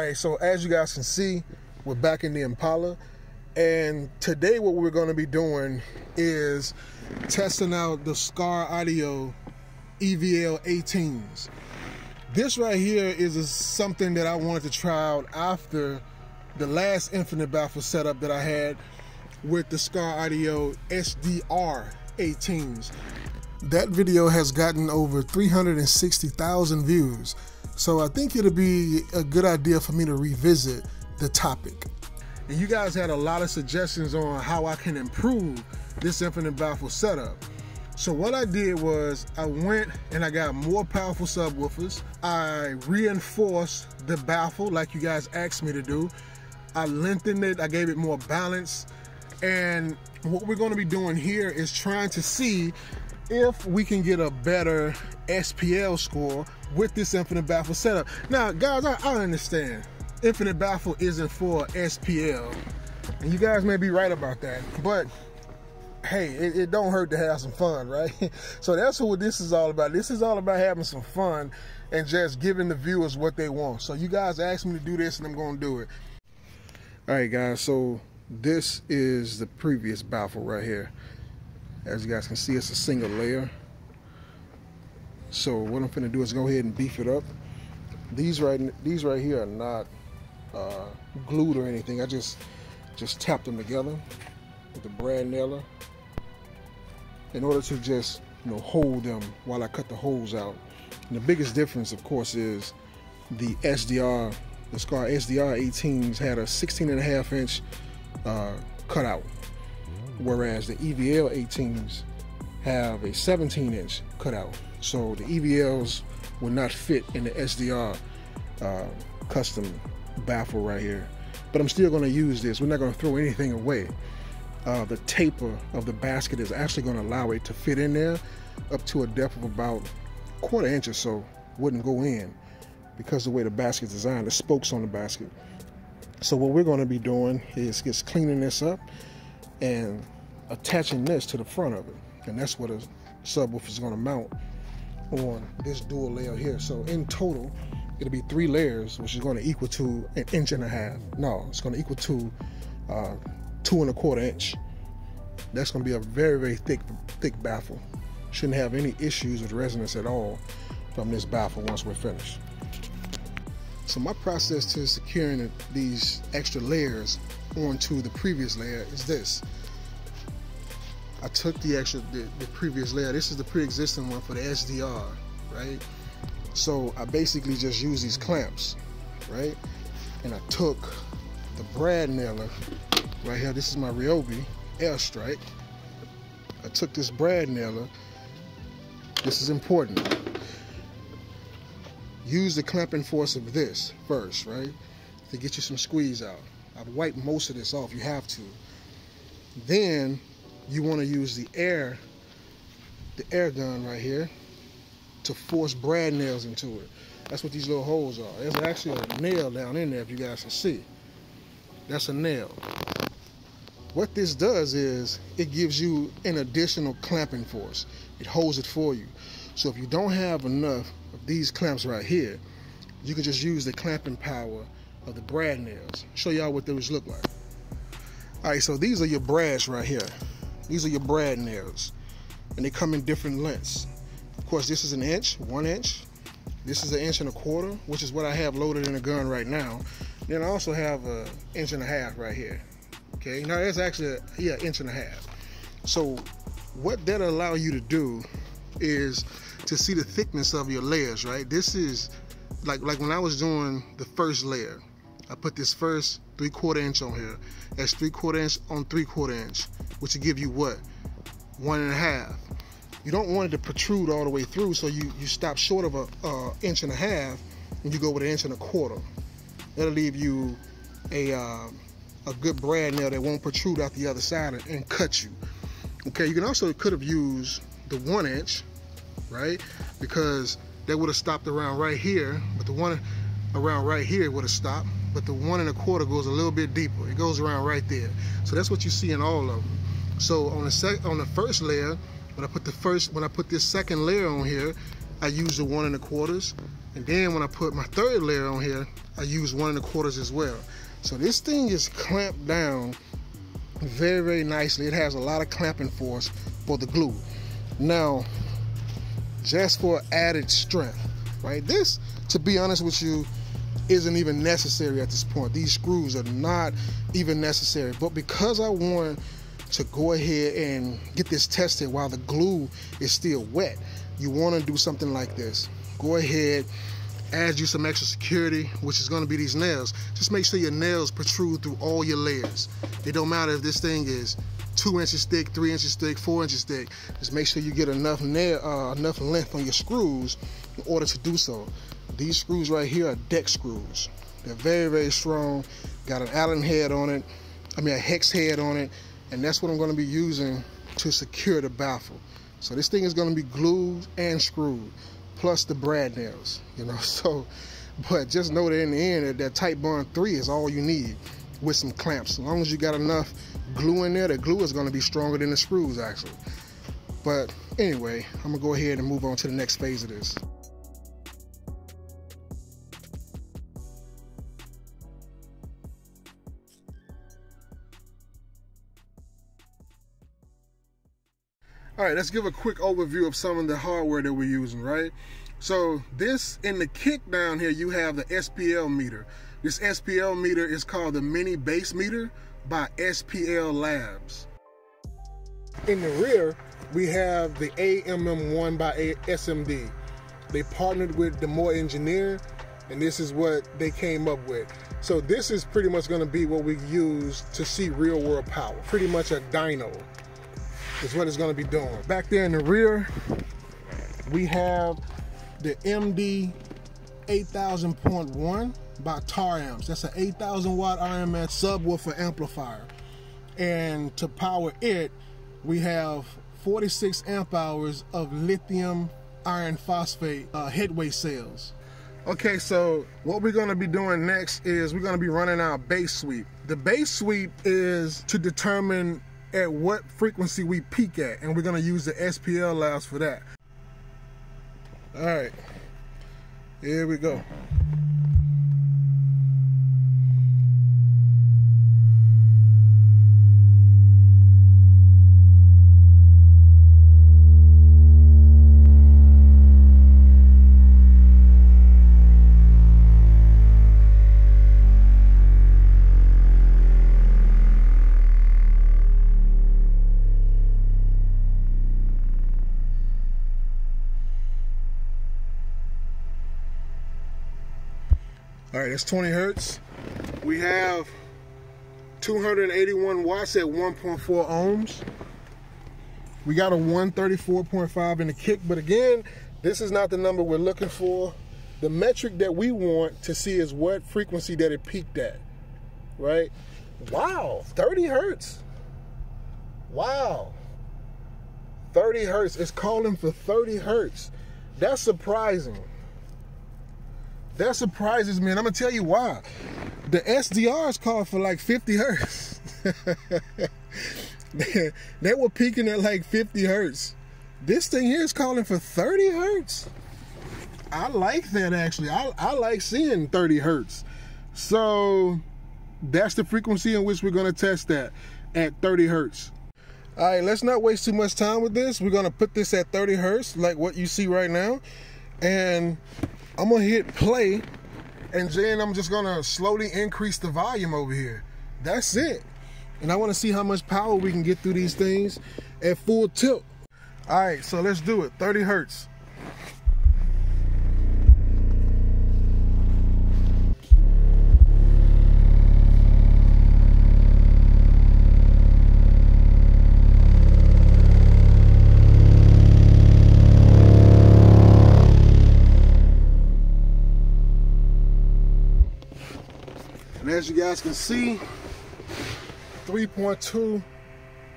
Alright, so as you guys can see, we're back in the Impala, and today what we're going to be doing is testing out the Skar Audio EVL-18s. This right here is something that I wanted to try out after the last infinite baffle setup that I had with the Skar Audio SDR-18s. That video has gotten over 360,000 views. So I think it'll be a good idea for me to revisit the topic. And you guys had a lot of suggestions on how I can improve this infinite baffle setup. So what I did was I went and I got more powerful subwoofers. I reinforced the baffle like you guys asked me to do. I lengthened it, I gave it more balance. And what we're gonna be doing here is trying to see if we can get a better SPL score with this infinite baffle setup. Now, guys, I understand infinite baffle isn't for SPL, and you guys may be right about that, but hey, it don't hurt to have some fun, right? So that's what this is all about. This is all about having some fun and just giving the viewers what they want. So you guys asked me to do this, and I'm gonna do it. All right, guys, so this is the previous baffle right here. As you guys can see, it's a single layer. So what I'm finna do is go ahead and beef it up. These right here are not glued or anything. I just tapped them together with the brad nailer in order to just, hold them while I cut the holes out. And the biggest difference, of course, is the Skar SDR-18s had a 16.5-inch cutout, whereas the EVL-18s have a 17-inch cutout. So the EVLs will not fit in the SDR custom baffle right here. But I'm still going to use this. We're not going to throw anything away. The taper of the basket is actually going to allow it to fit in there up to a depth of about 1/4 inch or so. Wouldn't go in because of the way the basket's designed, the spokes on the basket. So what we're going to be doing is just cleaning this up and attaching this to the front of it. And that's what a subwoofer is going to mount on this dual layer here. So in total, it'll be 3 layers, which is going to equal to 1.5 inches. No, it's going to equal to 2.25 inch. That's going to be a very, very thick baffle. Shouldn't have any issues with resonance at all from this baffle once we're finished. So my process to securing these extra layers onto the previous layer is this. I took the previous layer. This is the pre-existing one for the SDR, right? So I basically just used these clamps, right? And I took the brad nailer right here. This is my Ryobi Airstrike. I took this brad nailer. This is important. Use the clamping force of this first, right? To get you some squeeze out. I've wiped most of this off, you have to. Then you want to use the air gun right here to force brad nails into it. That's what these little holes are. There's actually a nail down in there if you guys can see. That's a nail. What this does is it gives you an additional clamping force. It holds it for you. So if you don't have enough of these clamps right here, you can just use the clamping power of the brad nails. Show y'all what those look like. All right, so these are your brads right here. These are your brad nails, and they come in different lengths. Of course, this is 1 inch, 1 inch. This is 1.25 inches, which is what I have loaded in the gun right now. Then I also have 1.5 inches right here. Okay, now that's actually 1.5 inches. So what that'll allow you to do is to see the thickness of your layers, right? This is like when I was doing the first layer, I put this first 3/4 inch on here. That's 3/4 inch on 3/4 inch, which will give you what? 1.5. You don't want it to protrude all the way through, so you stop short of 1.5 inches and you go with 1.25 inches. That'll leave you a good brad nail that won't protrude out the other side and cut you. Okay, you could have used the 1 inch, right? Because that would have stopped around right here, but the one around right here would have stopped. But the 1.25 goes a little bit deeper. It goes around right there. So that's what you see in all of them. So on the first layer, when I put this second layer on here, I use the 1 1/4. And then when I put my third layer on here, I use 1 1/4 as well. So this thing is clamped down very, very nicely. It has a lot of clamping force for the glue. Now, just for added strength, right? This, to be honest with you, isn't even necessary at this point. These screws are not even necessary. But because I want to go ahead and get this tested while the glue is still wet, you want to do something like this. Go ahead, add you some extra security, which is going to be these nails. Just make sure your nails protrude through all your layers. It don't matter if this thing is 2 inches thick, 3 inches thick, 4 inches thick. Just make sure you get enough length on your screws in order to do so. These screws right here are deck screws. They're very, very strong. Got an Allen head on it. A hex head on it. And that's what I'm going to be using to secure the baffle. So this thing is going to be glued and screwed, plus the brad nails, you know. So, but just know that in the end, that Type Bond 3 is all you need with some clamps. As long as you got enough glue in there, the glue is going to be stronger than the screws actually. But anyway, I'm going to go ahead and move on to the next phase of this. All right, let's give a quick overview of some of the hardware that we're using, right? So this, in the kick down here, you have the SPL meter. This SPL meter is called the Mini Bass Meter by SPL Labs. In the rear, we have the AMM1 by SMD. They partnered with the More Engineer, and this is what they came up with. So this is pretty much gonna be what we use to see real world power. Pretty much a dyno is what it's going to be doing. Back there in the rear, we have the MD 8000.1 by Tar Amps. That's an 8,000 watt RMS subwoofer amplifier. And to power it, we have 46 amp hours of lithium iron phosphate headway cells. Okay, so what we're going to be doing next is we're going to be running our bass sweep. The bass sweep is to determine at what frequency we peak at, and we're going to use the SPL Labs for that. All right, here we go. All right, that's 20 hertz. We have 281 watts at 1.4 ohms. We got a 134.5 in the kick, but again, this is not the number we're looking for. The metric that we want to see is what frequency that it peaked at, right? Wow, 30 hertz. Wow, 30 hertz. It's calling for 30 hertz. That's surprising. That surprises me, and I'm gonna tell you why. The SDRs called for like 50 hertz. They were peaking at like 50 hertz. This thing here is calling for 30 hertz. I like that actually. I like seeing 30 hertz. So that's the frequency in which we're gonna test that, at 30 hertz. All right, let's not waste too much time with this. We're gonna put this at 30 hertz, like what you see right now. And I'm gonna hit play, and then I'm just gonna slowly increase the volume over here. That's it. And I wanna see how much power we can get through these things at full tilt. All right, so let's do it, 30 hertz. And as you guys can see, 3.2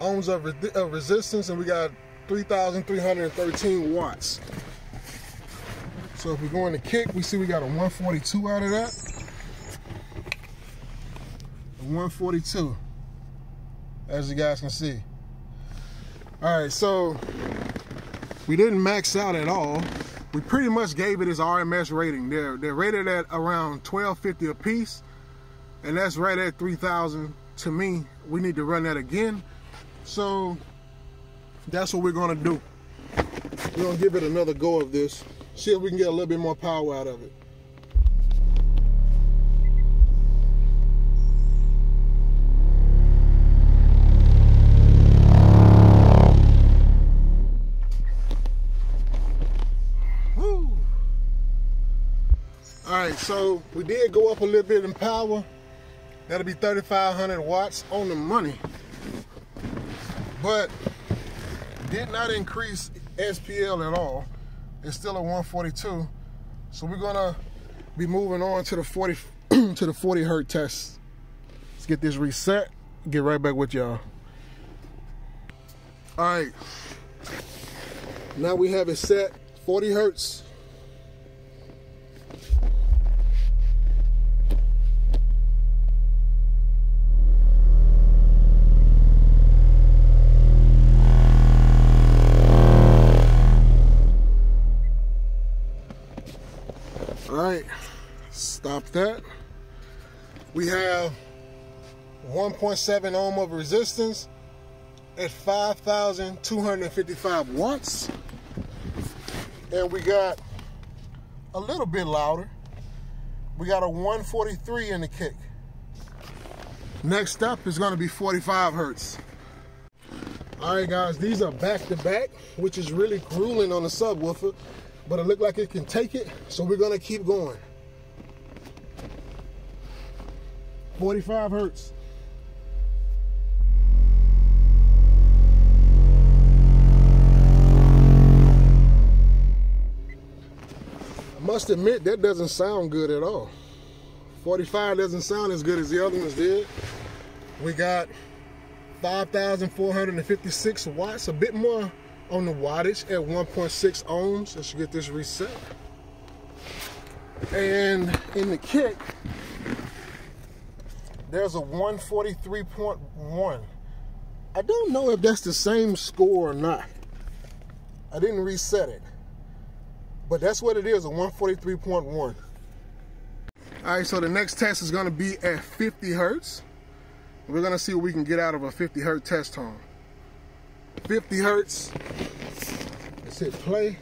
ohms of resistance, and we got 3,313 watts. So if we go in the kick, we see we got a 142 out of that. A 142, as you guys can see. All right, so we didn't max out at all. we pretty much gave it its RMS rating. They're rated at around 1250 a piece, and that's right at 3,000 to me. We need to run that again. So that's what we're gonna do. We're gonna give it another go of this. See if we can get a little bit more power out of it. Woo! All right, so we did go up a little bit in power. That'll be 3,500 watts on the money. But did not increase SPL at all. It's still a 142. So we're gonna be moving on to the 40 to the 40 hertz test. Let's get this reset. Get right back with y'all. All right. Now we have it set 40 hertz. All right, stop that. We have 1.7 ohm of resistance at 5,255 watts. And we got a little bit louder. We got a 143 in the kick. Next up is gonna be 45 hertz. All right, guys, these are back to back, which is really grueling on the subwoofer. But it looked like it can take it, so we're gonna keep going. 45 hertz. I must admit, that doesn't sound good at all. 45 doesn't sound as good as the other ones did. We got 5,456 watts, a bit more on the wattage at 1.6 ohms. Let's get this reset. And in the kick, there's a 143.1. I don't know if that's the same score or not. I didn't reset it, but that's what it is, a 143.1. All right, so the next test is gonna be at 50 hertz. We're gonna see what we can get out of a 50 hertz test tone. 50 hertz. Let's hit play.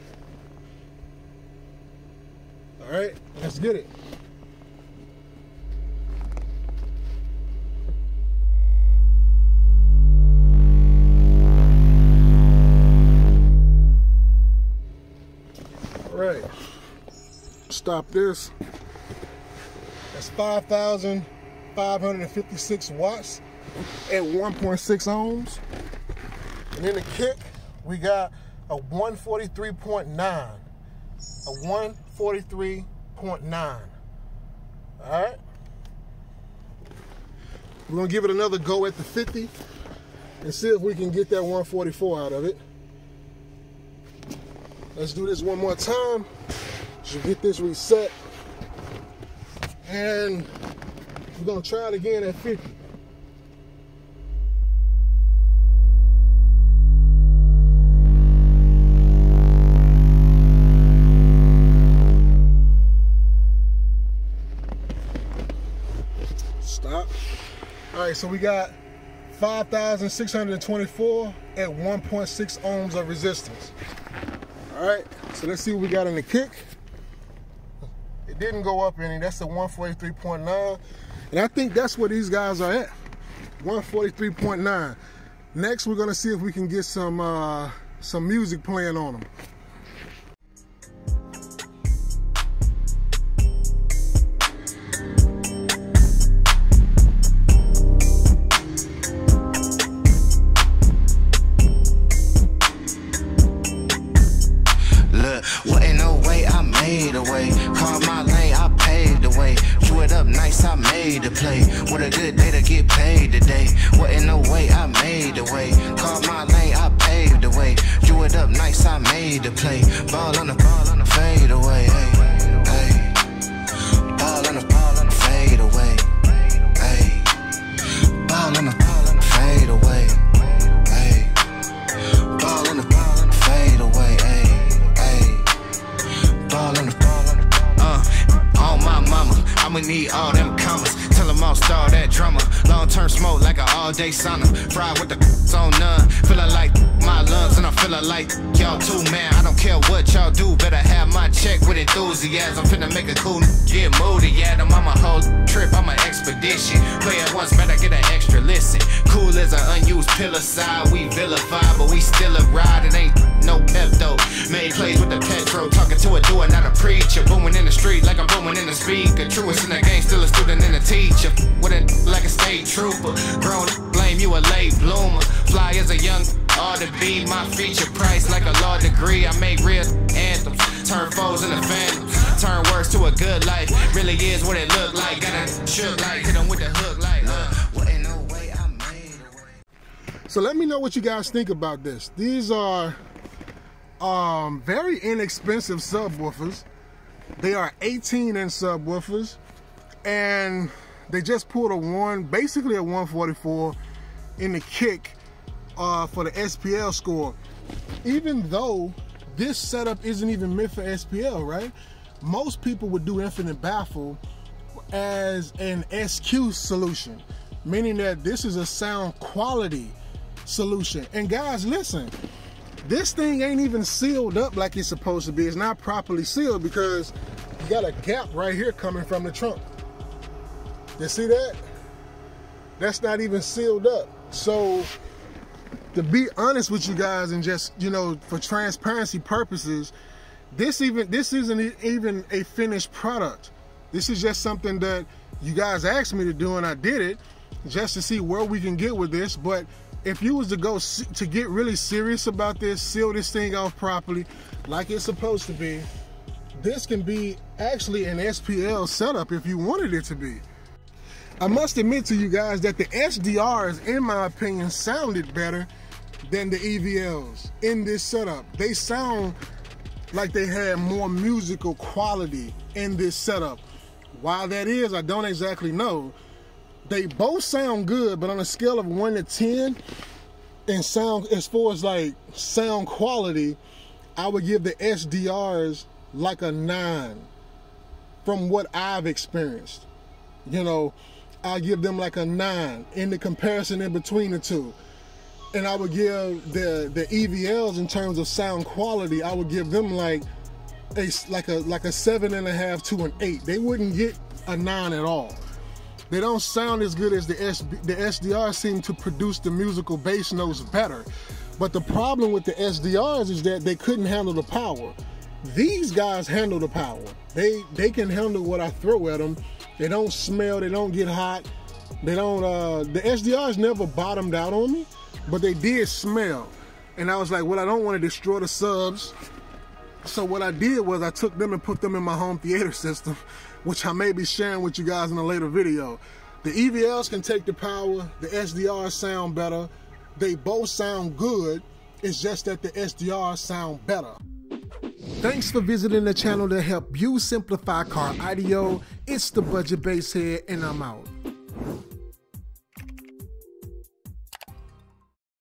All right, let's get it. All right, stop this. That's 5,556 watts at 1.6 ohms. And in the kick, we got a 143.9. A 143.9. All right. We're gonna give it another go at the 50 and see if we can get that 144 out of it. Let's do this one more time. Should get this reset. And we're gonna try it again at 50. Stop. All right, so we got 5,624 at 1.6 ohms of resistance. All right, so let's see what we got in the kick. It didn't go up any. That's a 143.9. And I think that's where these guys are at, 143.9. Next, we're gonna see if we can get some music playing on them. To play with a good day to get paid today. Wasn't no way, I made the way. Called my lane, I paved the way. Drew it up nice, I made the play. Ball on the fade away. Hey, hey. Ball on the fade away. Hey, ball on the fade away. Hey, ball on the fade away. Hey, hey. we need all them commas. Tell them I'll stall that drummer. Long-term smoke like an all-day sauna. Fried with the on none. Feeling like my lungs and I'm feeling like y'all too, man. I don't care what y'all do. Better have my check with enthusiasm. Finna make a cool get moody. Yeah, I'm on my whole trip. I'm an expedition. Play it once, better get an extra listen. Cool as an unused pillar side. We vilify, but we still a ride. It ain't no Pepto. Made plays with the petrol. Talking to a doer, not a preacher. Booming in the street like I'm booming in the speaker. Truest in the game, still a student and a teacher. With it like a state trooper. Grown blame you a late bloomer. Fly as a young ought to be my feature price like a law degree. I make real anthems, turn foes into phantoms, turn words to a good life. Really is what it look like. Got a shook like, hit them with the hook like, what ain't no way I made it. So let me know what you guys think about this. These are very inexpensive subwoofers. They are 18-inch subwoofers, and they just pulled basically a 144 in the kick for the SPL score. Even though this setup isn't even meant for SPL, right? Most people would do infinite baffle as an SQ solution, meaning that this is a sound quality solution. And guys, listen, this thing ain't even sealed up like it's supposed to be. It's not properly sealed because you got a gap right here coming from the trunk. You see that? That's not even sealed up. So to be honest with you guys, and just, you know, for transparency purposes, this isn't even a finished product. This is just something that you guys asked me to do, and I did it just to see where we can get with this. But if you was to get really serious about this, seal this thing off properly like it's supposed to be, this can be actually an SPL setup if you wanted it to be. I must admit to you guys that the SDRs, in my opinion, sounded better than the EVLs in this setup. They sound like they had more musical quality in this setup. Why that is, I don't exactly know. They both sound good, but on a scale of 1 to 10, and sound, as far as like sound quality, I would give the SDRs like a 9 from what I've experienced. You know, I give them like a 9 in the comparison in between the two. And I would give the EVLs, in terms of sound quality, I would give them like a 7.5 to an 8. They wouldn't get a 9 at all. They don't sound as good as the SDRs seem to produce the musical bass notes better. But the problem with the SDRs is that they couldn't handle the power. These guys handle the power. They can handle what I throw at them. They don't smell, they don't get hot. They don't, the SDRs never bottomed out on me, but they did smell. And I was like, well, I don't want to destroy the subs. So what I did was I took them and put them in my home theater system, which I may be sharing with you guys in a later video. The EVLs can take the power, the SDRs sound better. They both sound good. It's just that the SDRs sound better. Thanks for visiting the channel to help you simplify car audio. It's the Budget Bass Head, and I'm out.